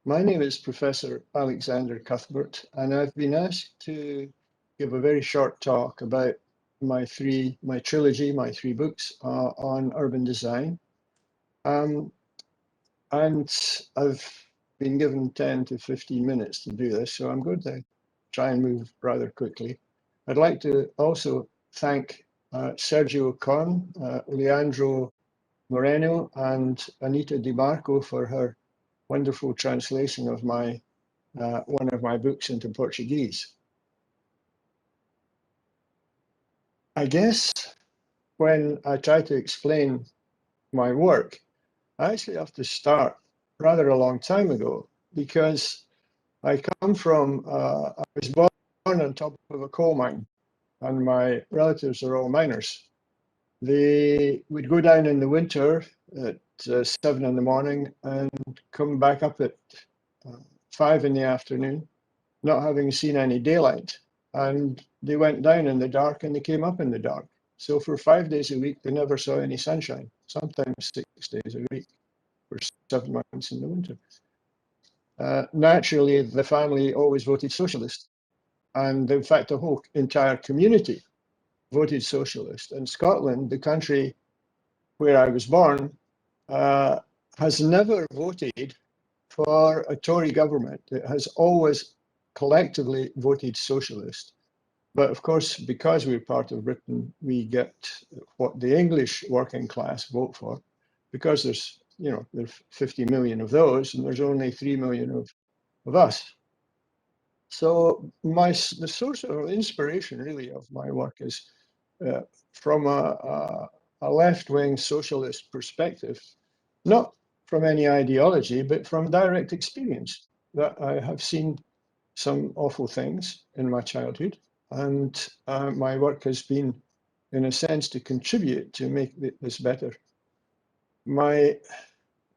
My name is Professor Alexander Cuthbert, and I've been asked to give a very short talk about my trilogy, my three books on urban design. Um, and I've been given 10 to 15 minutes to do this, so I'm going to try and move rather quickly. I'd like to also thank Sergio Con, Leandro Moreno, and Anita DiMarco for her wonderful translation of one of my books into Portuguese. I guess when I try to explain my work, I actually have to start rather a long time ago because I come from, I was born on top of a coal mine and my relatives are all miners. They would go down in the winter at 7 in the morning and come back up at 5 in the afternoon, not having seen any daylight. And they went down in the dark and they came up in the dark. So for 5 days a week, they never saw any sunshine, sometimes 6 days a week for 7 months in the winter. Naturally, the family always voted socialist. And in fact, the whole entire community voted socialist. And Scotland, the country where I was born, has never voted for a Tory government. It has always collectively voted socialist. But of course, because we're part of Britain, we get what the English working class vote for, because there's 50 million of those, and there's only 3 million of us. So the source of inspiration really of my work is from a left-wing socialist perspective, not from any ideology, but from direct experience, that I have seen some awful things in my childhood, and my work has been, in a sense, to contribute to make this better. My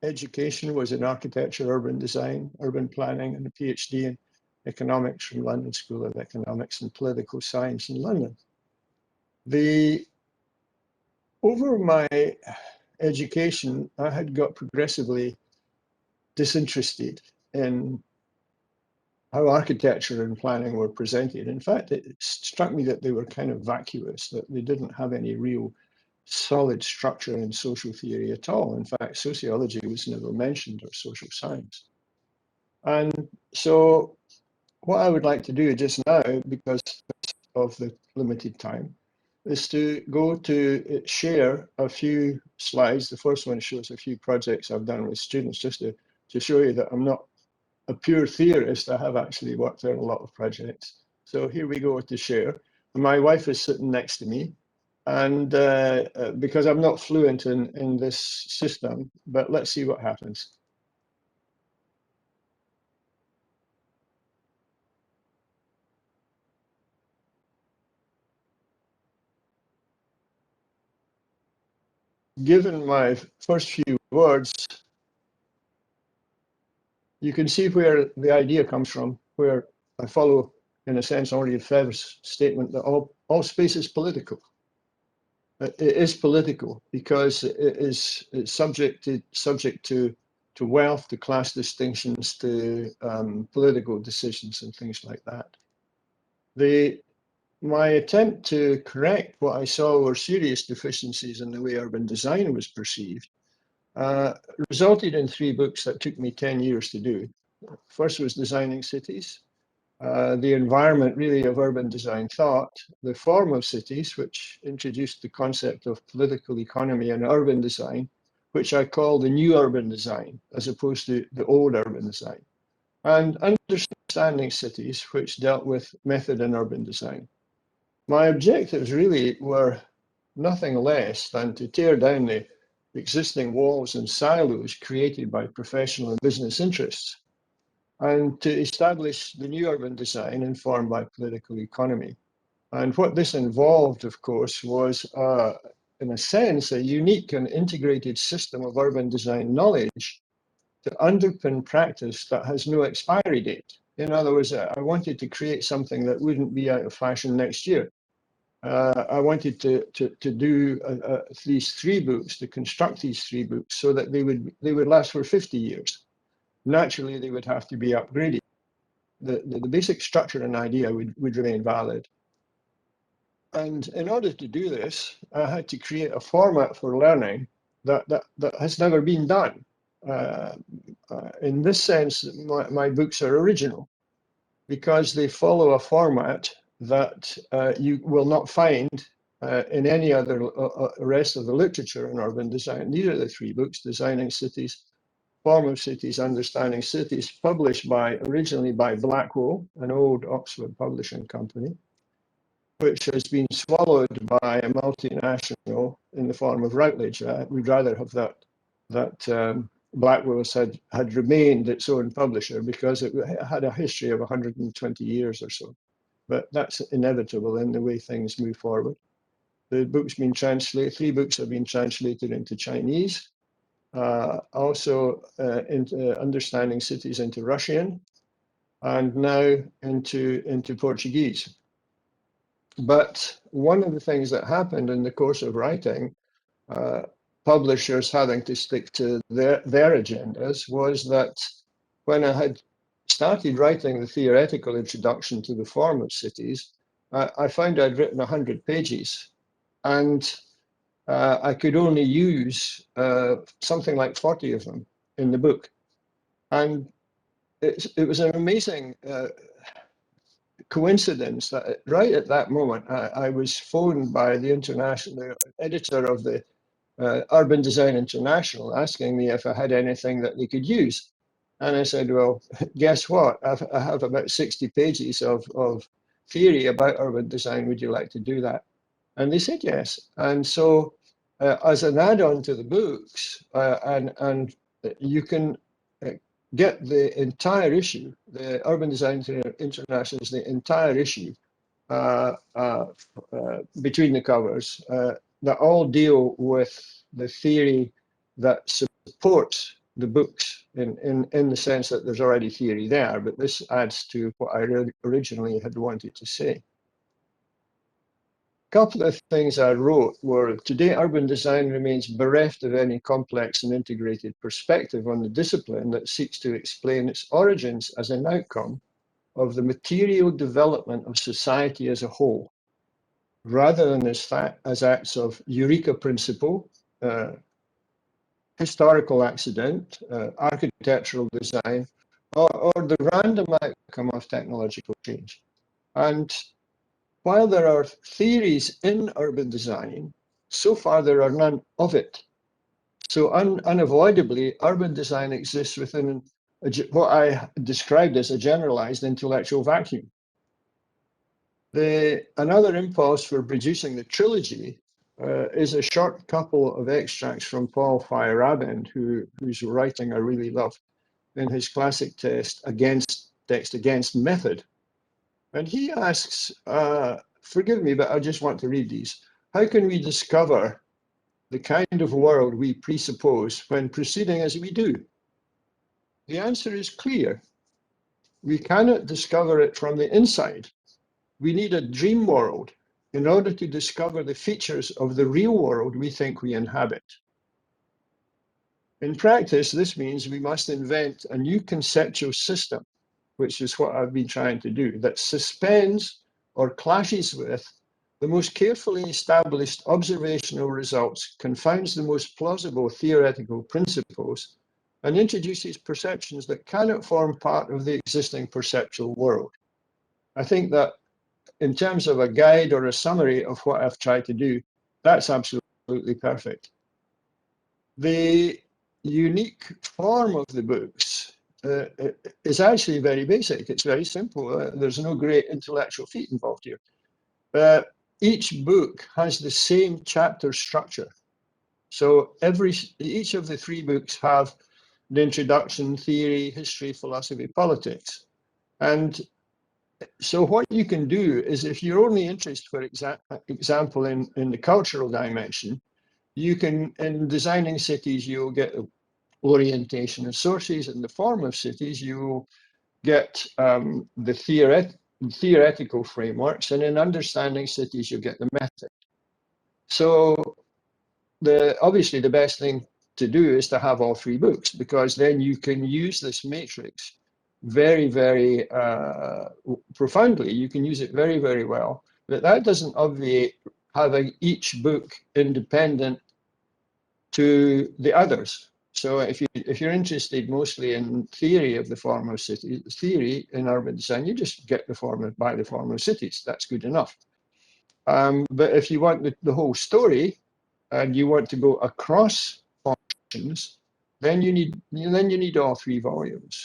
education was in architecture, urban design, urban planning, and a PhD in economics from London School of Economics and Political Science in London. Over my education, I had got progressively disinterested in how architecture and planning were presented. In fact, it struck me that they were kind of vacuous, that they didn't have any real solid structure in social theory at all. In fact, sociology was never mentioned, or social science. And so what I would like to do just now, because of the limited time, is to go to share a few slides. The first one shows a few projects I've done with students, just to show you that I'm not a pure theorist. I have actually worked on a lot of projects. So here we go to share. My wife is sitting next to me, and because I'm not fluent in this system, but let's see what happens. Given my first few words, you can see where the idea comes from, where I follow, in a sense, Henri Lefebvre's statement that all space is political. It is political because it's subject to wealth, to class distinctions, to political decisions and things like that. My attempt to correct what I saw were serious deficiencies in the way urban design was perceived resulted in three books that took me 10 years to do. First was Designing Cities, the environment really of urban design thought, the form of cities, which introduced the concept of political economy and urban design, which I call the new urban design, as opposed to the old urban design, and Understanding Cities, which dealt with method in urban design. My objectives really were nothing less than to tear down the existing walls and silos created by professional and business interests, and to establish the new urban design informed by political economy. And what this involved, of course, was, in a sense, a unique and integrated system of urban design knowledge to underpin practice that has no expiry date. In other words, I wanted to create something that wouldn't be out of fashion next year. I wanted to do these three books, to construct these three books so that they would last for 50 years. naturally they would have to be upgraded. The basic structure and idea would remain valid. And in order to do this, I had to create a format for learning that has never been done. In this sense, my books are original because they follow a format that you will not find in any other rest of the literature in urban design. These are the three books: Designing Cities, Form of Cities, Understanding Cities, published originally by Blackwell, an old Oxford publishing company, which has been swallowed by a multinational in the form of Routledge. We'd rather have that Blackwell had remained its own publisher because it had a history of 120 years or so. But that's inevitable in the way things move forward. The book's been translated, 3 books have been translated into Chinese, also into Understanding Cities into Russian, and now into Portuguese. But one of the things that happened in the course of writing, publishers having to stick to their agendas, was that when I had started writing the theoretical introduction to the form of cities, I found I'd written 100 pages, and I could only use something like 40 of them in the book. And it was an amazing coincidence that right at that moment, I was phoned by the editor of the Urban Design International, asking me if I had anything that they could use. And I said, well, guess what? I have about 60 pages of theory about urban design. Would you like to do that? And they said yes. And so as an add-on to the books, and you can get the entire issue, the Urban Design International is the entire issue between the covers that all deal with the theory that supports the books in the sense that there's already theory there, but this adds to what I originally had wanted to say. A couple of things I wrote were, today urban design remains bereft of any complex and integrated perspective on the discipline that seeks to explain its origins as an outcome of the material development of society as a whole, rather than as acts of eureka principle, historical accident, architectural design, or the random outcome of technological change. And while there are theories in urban design, so far there are none of it. So unavoidably, urban design exists within what I described as a generalized intellectual vacuum. Another impulse for producing the trilogy is a short couple of extracts from Paul Feyerabend, whose writing I really love, in his classic text against method. And he asks, forgive me, but I just want to read these. How can we discover the kind of world we presuppose when proceeding as we do? The answer is clear. We cannot discover it from the inside. We need a dream world in order to discover the features of the real world we think we inhabit. In practice, this means we must invent a new conceptual system, which is what I've been trying to do, that suspends or clashes with the most carefully established observational results, confounds the most plausible theoretical principles, and introduces perceptions that cannot form part of the existing perceptual world. I think that in terms of a guide or a summary of what I've tried to do, that's absolutely perfect. The unique form of the books is actually very basic. It's very simple. There's no great intellectual feat involved here. Each book has the same chapter structure. So each of the 3 books have the introduction, theory, history, philosophy, politics. And so what you can do is, if you're only interested, for example, in the cultural dimension, you can, in designing cities, you'll get orientation of sources. In the form of cities, you will get the theoretical frameworks, and in understanding cities, you get the method. So obviously the best thing to do is to have all three books, because then you can use this matrix very, very profoundly. You can use it very, very well. But that doesn't obviate having each book independent to the others. So if you're interested mostly in theory of the form of city, theory in urban design, you just get the form by the form of cities. That's good enough. But if you want the whole story, and you want to go across functions, then you need all three volumes.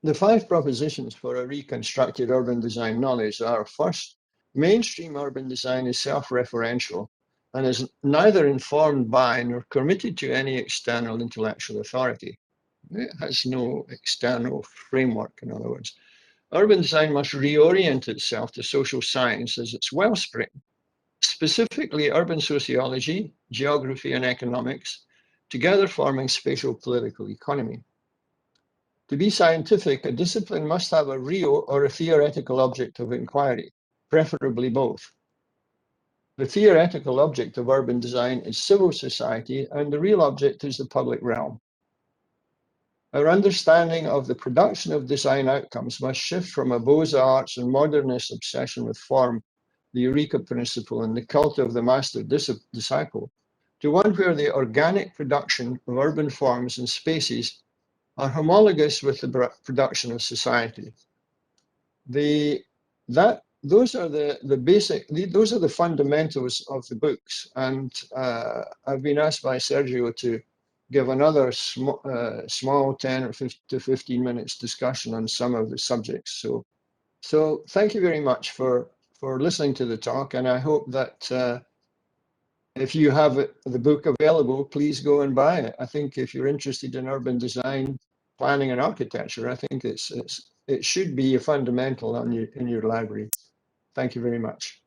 The 5 propositions for a reconstructed urban design knowledge are: first, mainstream urban design is self-referential and is neither informed by nor committed to any external intellectual authority. It has no external framework, in other words. Urban design must reorient itself to social science as its wellspring, specifically urban sociology, geography, and economics, together forming spatial political economy. To be scientific, a discipline must have a real or a theoretical object of inquiry, preferably both. The theoretical object of urban design is civil society, and the real object is the public realm. Our understanding of the production of design outcomes must shift from a Beaux-Arts and modernist obsession with form, the Eureka principle, and the cult of the master disciple, to one where the organic production of urban forms and spaces are homologous with the production of society. Those are the fundamentals of the books, and I've been asked by Sergio to give another small 10 or 15 minutes discussion on some of the subjects. So thank you very much for listening to the talk, and I hope that if you have the book available, please go and buy it. I think if you're interested in urban design, planning, and architecture, I think it should be a fundamental in your library. Thank you very much.